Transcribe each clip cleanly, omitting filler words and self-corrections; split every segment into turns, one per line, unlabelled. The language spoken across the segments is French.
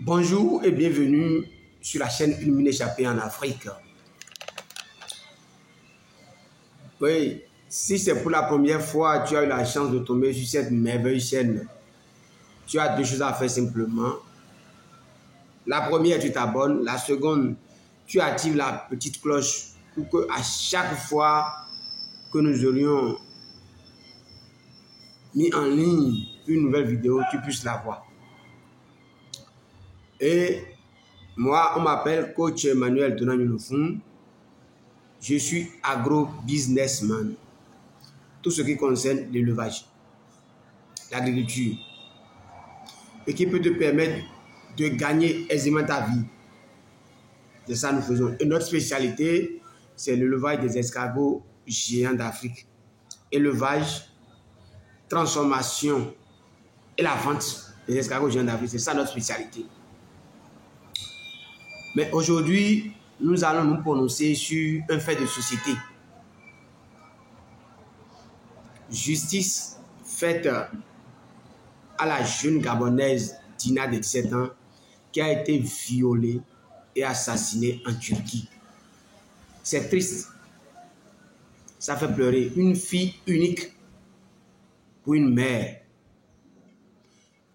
Bonjour et bienvenue sur la chaîne Une Mine échappée en Afrique. Oui, si c'est pour la première fois tu as eu la chance de tomber sur cette merveilleuse chaîne, tu as deux choses à faire simplement. La première, tu t'abonnes. La seconde, tu actives la petite cloche pour que à chaque fois que nous aurions mis en ligne une nouvelle vidéo, tu puisses la voir. Et moi, on m'appelle coach Emmanuel Tonanyounoufoun. Je suis agro-businessman. Tout ce qui concerne l'élevage, l'agriculture, et qui peut te permettre de gagner aisément ta vie. C'est ça que nous faisons. Et notre spécialité, c'est l'élevage des escargots géants d'Afrique. Élevage, transformation et la vente des escargots géants d'Afrique. C'est ça notre spécialité. Mais aujourd'hui, nous allons nous prononcer sur un fait de société. Justice faite à la jeune Gabonaise Dina de 17 ans qui a été violée et assassinée en Turquie. C'est triste. Ça fait pleurer. Une fille unique pour une mère.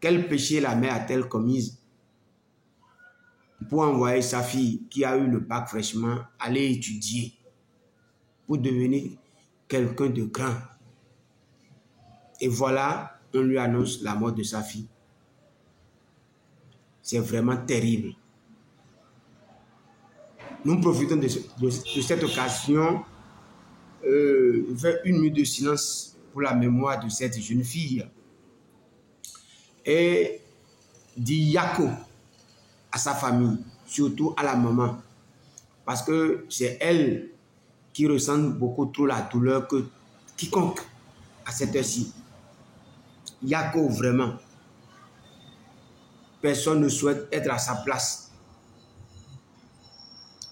Quel péché la mère a-t-elle commis pour envoyer sa fille qui a eu le bac fraîchement aller étudier pour devenir quelqu'un de grand? Et voilà, on lui annonce la mort de sa fille. C'est vraiment terrible. Nous profitons de cette occasion de faire une minute de silence pour la mémoire de cette jeune fille. Et dit Yako à sa famille, surtout à la maman, parce que c'est elle qui ressent beaucoup trop la douleur que quiconque à cette heure-ci. Yako, vraiment, personne ne souhaite être à sa place.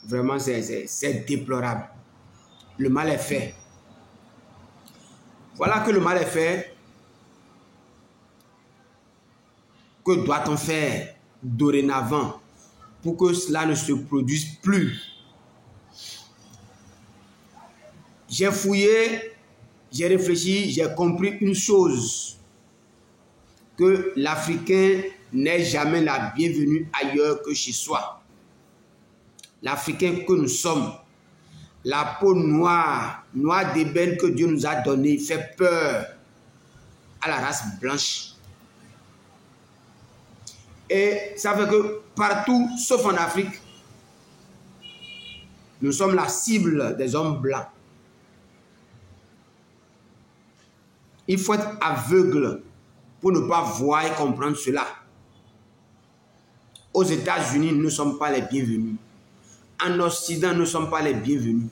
Vraiment, c'est déplorable. Le mal est fait. Voilà que le mal est fait. Que doit-on faire dorénavant pour que cela ne se produise plus? J'ai fouillé, j'ai réfléchi, j'ai compris une chose. Que l'Africain n'est jamais la bienvenue ailleurs que chez soi. L'Africain que nous sommes, la peau noire, noire d'ébène que Dieu nous a donnée, fait peur à la race blanche. Et ça fait que partout, sauf en Afrique, nous sommes la cible des hommes blancs. Il faut être aveugle pour ne pas voir et comprendre cela. Aux États-Unis, nous ne sommes pas les bienvenus. En Occident, nous ne sommes pas les bienvenus.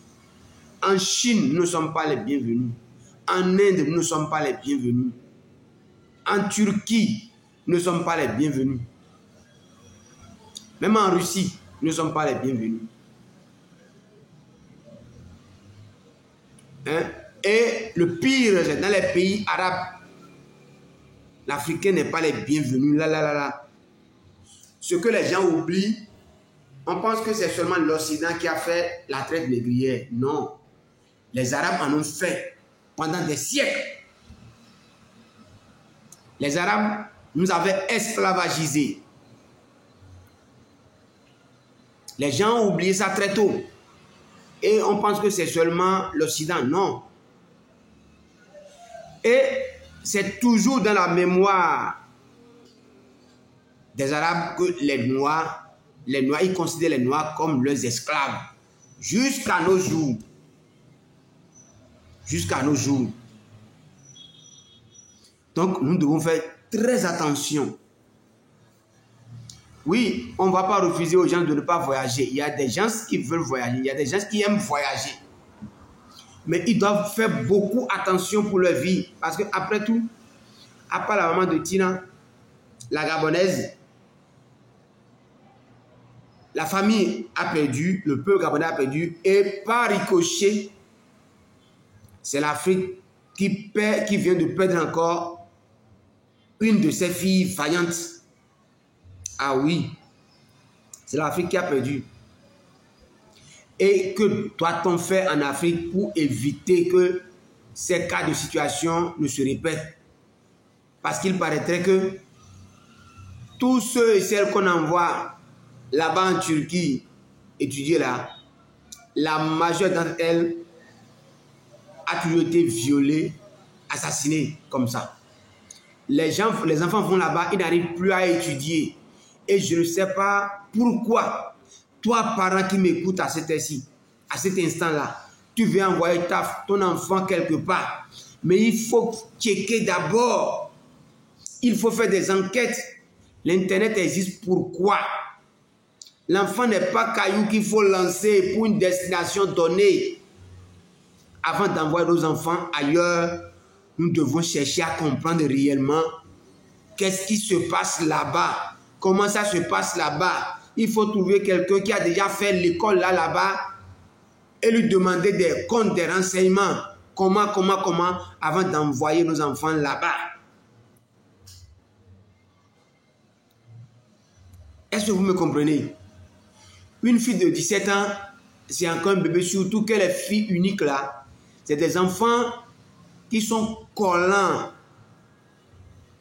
En Chine, nous ne sommes pas les bienvenus. En Inde, nous ne sommes pas les bienvenus. En Turquie, nous ne sommes pas les bienvenus. Même en Russie, nous ne sommes pas les bienvenus. Et le pire, c'est dans les pays arabes. L'Africain n'est pas les bienvenus. Ce que les gens oublient, on pense que c'est seulement l'Occident qui a fait la traite négrière. Non. Les Arabes en ont fait pendant des siècles. Les Arabes nous avaient esclavagisés. Les gens ont oublié ça très tôt. Et on pense que c'est seulement l'Occident. Non. Et c'est toujours dans la mémoire des Arabes que les Noirs, ils considèrent les Noirs comme leurs esclaves. Jusqu'à nos jours. Jusqu'à nos jours. Donc, nous devons faire très attention. Oui, on ne va pas refuser aux gens de ne pas voyager. Il y a des gens qui veulent voyager. Il y a des gens qui aiment voyager. Mais ils doivent faire beaucoup attention pour leur vie. Parce qu'après tout, à part la maman de Tina, la Gabonaise, la famille a perdu, le peuple gabonais a perdu. Et par ricochet, c'est l'Afrique qui vient de perdre encore une de ses filles vaillantes. Ah oui, C'est l'Afrique qui a perdu. Et que doit-on faire en Afrique pour éviter que ces cas de situation ne se répètent? Parce qu'il paraîtrait que tous ceux et celles qu'on envoie là-bas en Turquie étudier là, la majeure d'entre elles a toujours été violée, assassinée comme ça. Les enfants vont là-bas, ils n'arrivent plus à étudier. Et je ne sais pas pourquoi, toi, parent qui m'écoute à cet instant-là, tu veux envoyer ton enfant quelque part. Mais il faut checker d'abord. Il faut faire des enquêtes. L'Internet existe pourquoi? L'enfant n'est pas caillou qu'il faut lancer pour une destination donnée. Avant d'envoyer nos enfants ailleurs, nous devons chercher à comprendre réellement qu'est-ce qui se passe là-bas. Comment ça se passe là-bas. Il faut trouver quelqu'un qui a déjà fait l'école là-bas et lui demander des comptes, des renseignements. Comment, avant d'envoyer nos enfants là-bas. Est-ce que vous me comprenez? Une fille de 17 ans, c'est encore un bébé, surtout que les filles uniques là, c'est des enfants qui sont collants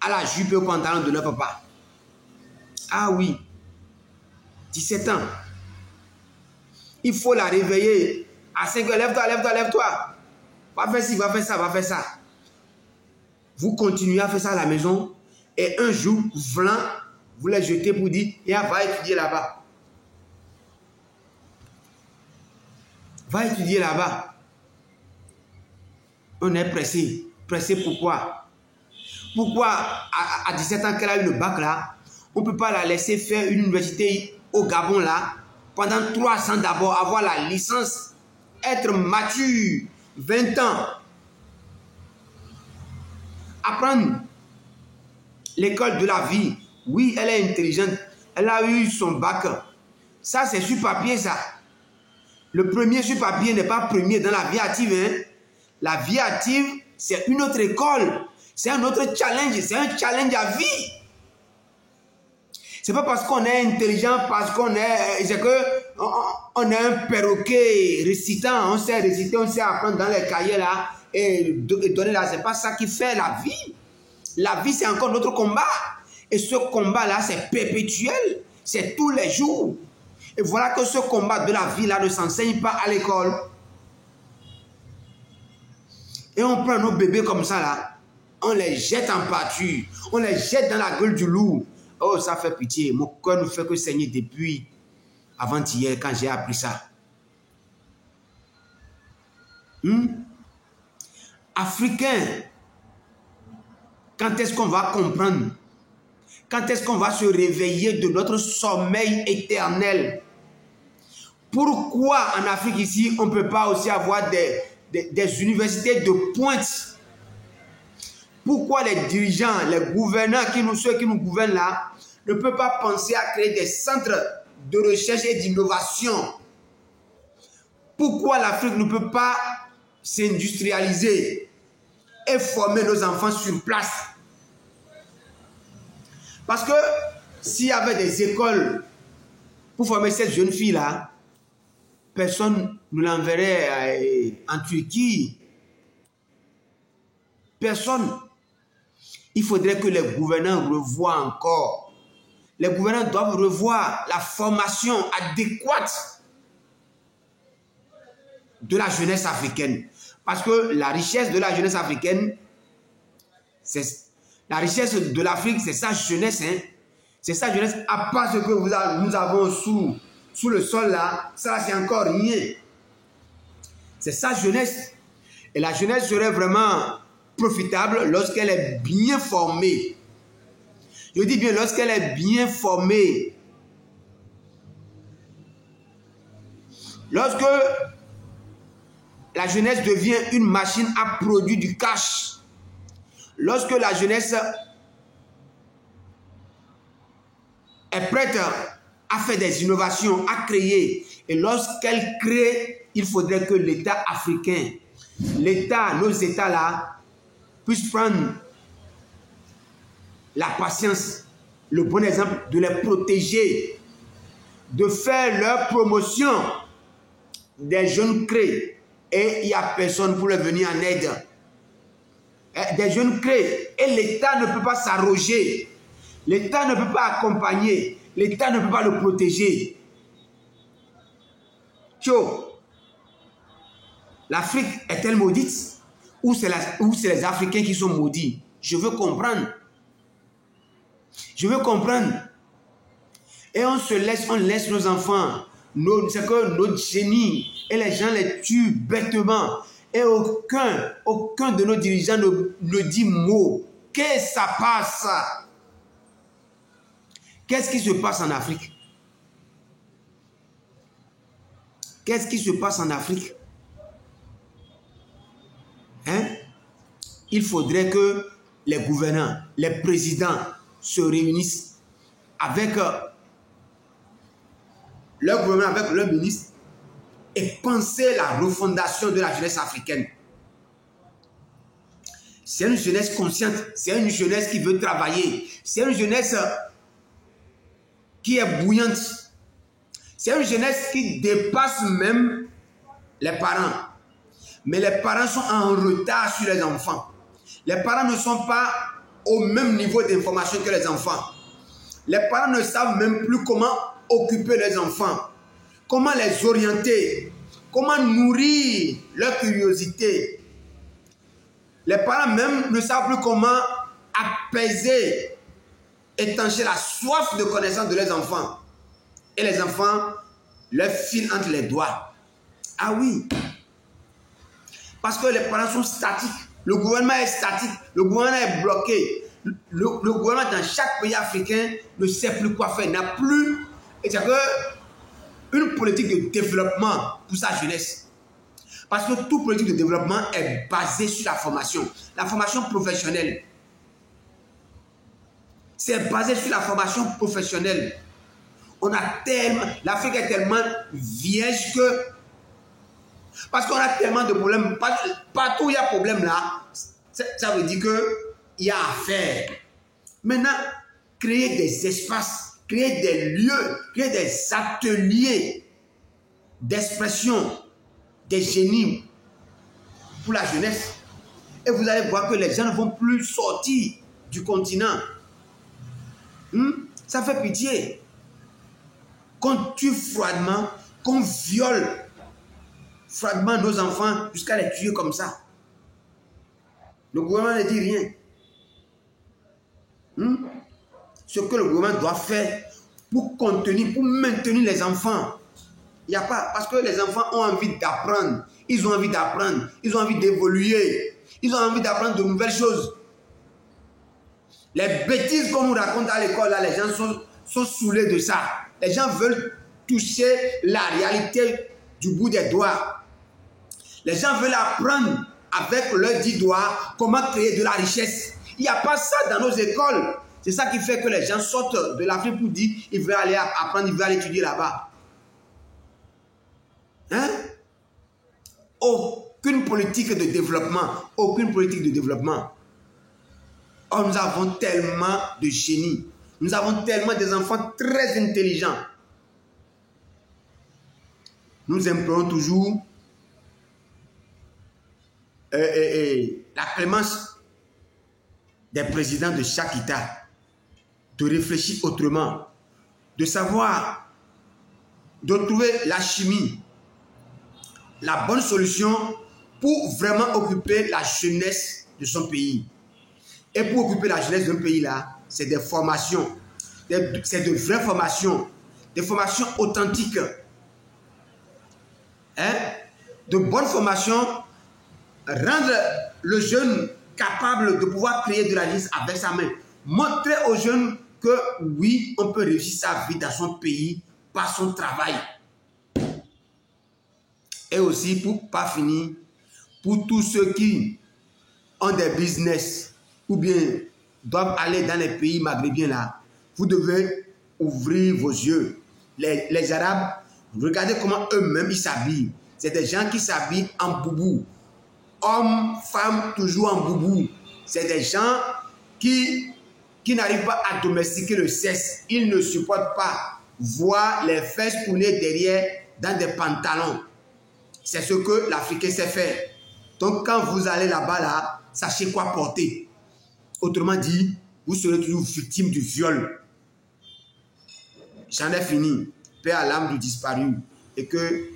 à la jupe et au pantalon de leur papa. Ah oui, 17 ans. Il faut la réveiller. À 5 heures, lève-toi. Va faire ci, va faire ça. Vous continuez à faire ça à la maison et un jour, vous les jetez pour dire, va étudier là-bas. Va étudier là-bas. On est pressé. Pressé pourquoi? Pourquoi à 17 ans qu'elle a eu le bac là, on ne peut pas la laisser faire une université au Gabon là, pendant 3 ans d'abord, avoir la licence, être mature, 20 ans, apprendre l'école de la vie. Oui, elle est intelligente, elle a eu son bac. Ça, c'est sur papier ça. Le premier sur papier n'est pas premier dans la vie active. Hein? La vie active, c'est une autre école. C'est un autre challenge. C'est un challenge à vie. C'est pas parce qu'on est intelligent, parce qu'on est... C'est que on est un perroquet récitant. On sait réciter, on sait apprendre dans les cahiers là. Et donner là. C'est pas ça qui fait la vie. La vie, c'est encore notre combat. Et ce combat-là, c'est perpétuel. C'est tous les jours. Et voilà que ce combat de la vie-là ne s'enseigne pas à l'école. Et on prend nos bébés comme ça, là. On les jette en pâture. On les jette dans la gueule du loup. Oh, ça fait pitié. Mon cœur ne fait que saigner depuis avant-hier quand j'ai appris ça. Africains, quand est-ce qu'on va comprendre? Quand est-ce qu'on va se réveiller de notre sommeil éternel? Pourquoi en Afrique ici, on ne peut pas aussi avoir des universités de pointe? Pourquoi les dirigeants, les gouvernants, ceux qui nous gouvernent là, ne peuvent pas penser à créer des centres de recherche et d'innovation? Pourquoi l'Afrique ne peut pas s'industrialiser et former nos enfants sur place? Parce que s'il y avait des écoles pour former cette jeune fille-là, personne ne l'enverrait en Turquie. Personne. Il faudrait que les gouvernants revoient encore. Les gouvernants doivent revoir la formation adéquate de la jeunesse africaine. Parce que la richesse de la jeunesse africaine, la richesse de l'Afrique, c'est sa jeunesse. Hein? C'est sa jeunesse. À part ce que nous avons sous le sol là, ça c'est encore rien. C'est sa jeunesse. Et la jeunesse serait vraiment profitable lorsqu'elle est bien formée. Je dis bien lorsqu'elle est bien formée. Lorsque la jeunesse devient une machine à produire du cash. Lorsque la jeunesse est prête à faire des innovations, à créer. Et lorsqu'elle crée, il faudrait que l'État africain, nos États là, puissent prendre la patience, le bon exemple de les protéger. de faire leur promotion des jeunes créés et il n'y a personne pour leur venir en aide. Des jeunes créés et l'État ne peut pas s'arroger. L'État ne peut pas accompagner. L'État ne peut pas le protéger. L'Afrique est-elle maudite ou c'est les Africains qui sont maudits? Je veux comprendre. Je veux comprendre. Et on laisse nos enfants, c'est que nos génies, et les gens les tuent bêtement. Et aucun de nos dirigeants ne dit mot. Qu'est-ce que ça passe? Qu'est-ce qui se passe en Afrique? Qu'est-ce qui se passe en Afrique? Hein? Il faudrait que les gouvernants, les présidents se réunissent avec leur gouvernement, avec leur ministre et penser la refondation de la jeunesse africaine. C'est une jeunesse consciente, c'est une jeunesse qui veut travailler, c'est une jeunesse qui est bouillante, c'est une jeunesse qui dépasse même les parents. Mais les parents sont en retard sur les enfants. Les parents ne sont pas au même niveau d'information que les enfants. Les parents ne savent même plus comment occuper les enfants, comment les orienter, comment nourrir leur curiosité. Les parents même ne savent plus comment apaiser, étancher la soif de connaissance de leurs enfants. Et les enfants leur filent entre les doigts. Ah oui, parce que les parents sont statiques. Le gouvernement est statique. Le gouvernement est bloqué. Le gouvernement dans chaque pays africain ne sait plus quoi faire. Il n'a plus une politique de développement pour sa jeunesse. Parce que toute politique de développement est basée sur la formation professionnelle. C'est basé sur la formation professionnelle. L'Afrique est tellement vierge que, parce qu'on a tellement de problèmes, partout où il y a problème là, ça veut dire qu'il y a à faire. Maintenant, créer des espaces, créer des lieux, créer des ateliers d'expression des génies pour la jeunesse. Et vous allez voir que les gens ne vont plus sortir du continent. Ça fait pitié. Qu'on tue froidement, qu'on viole froidement nos enfants jusqu'à les tuer comme ça. Le gouvernement ne dit rien. Ce que le gouvernement doit faire pour contenir, pour maintenir les enfants. Il n'y a pas, parce que les enfants ont envie d'apprendre. Ils ont envie d'apprendre. Ils ont envie d'évoluer. Ils ont envie d'apprendre de nouvelles choses. Les bêtises qu'on nous raconte à l'école, là, les gens sont saoulés de ça. Les gens veulent toucher la réalité du bout des doigts. Les gens veulent apprendre avec leurs 10 doigts comment créer de la richesse. Il n'y a pas ça dans nos écoles. C'est ça qui fait que les gens sortent de l'Afrique pour dire qu'ils veulent aller apprendre, ils veulent aller étudier là-bas. Hein? Aucune politique de développement. Aucune politique de développement. Or, nous avons tellement de génies. Nous avons tellement des enfants très intelligents. Nous implorons toujours la clémence des présidents de chaque État de réfléchir autrement, de savoir, de trouver la chimie, la bonne solution pour vraiment occuper la jeunesse de son pays. Et pour occuper la jeunesse d'un pays là, c'est des formations, c'est de vraies formations, des formations authentiques, hein? De bonnes formations, rendre le jeune capable de pouvoir créer de la richesse avec sa main, montrer aux jeunes que oui, on peut réussir sa vie dans son pays par son travail. Et aussi, pour pas finir, pour tous ceux qui ont des business ou bien doivent aller dans les pays maghrébiens là, vous devez ouvrir vos yeux. Les Arabes, regardez comment eux-mêmes ils s'habillent. C'est des gens qui s'habillent en boubou. Hommes, femmes, toujours en boubou. C'est des gens qui n'arrivent pas à domestiquer le sexe. Ils ne supportent pas voir les fesses tourner derrière dans des pantalons. C'est ce que l'Africain sait faire. Donc quand vous allez là-bas, là, sachez quoi porter. Autrement dit, vous serez toujours victime du viol. J'en ai fini. Paix à l'âme du disparu. Et que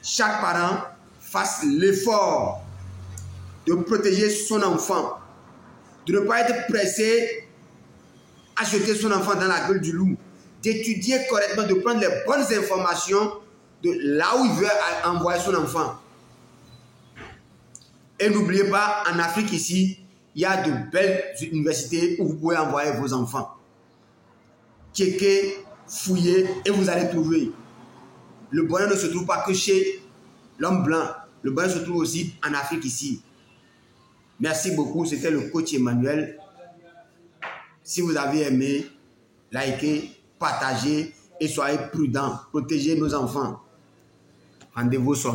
chaque parent fasse l'effort de protéger son enfant. De ne pas être pressé à jeter son enfant dans la gueule du loup. D'étudier correctement, de prendre les bonnes informations de là où il veut envoyer son enfant. Et n'oubliez pas, en Afrique ici, il y a de belles universités où vous pouvez envoyer vos enfants. Checkez, fouillez et vous allez trouver. Le bonheur ne se trouve pas que chez l'homme blanc. Le bonheur se trouve aussi en Afrique ici. Merci beaucoup. C'était le coach Emmanuel. Si vous avez aimé, likez, partagez et soyez prudents. Protégez nos enfants. Rendez-vous sur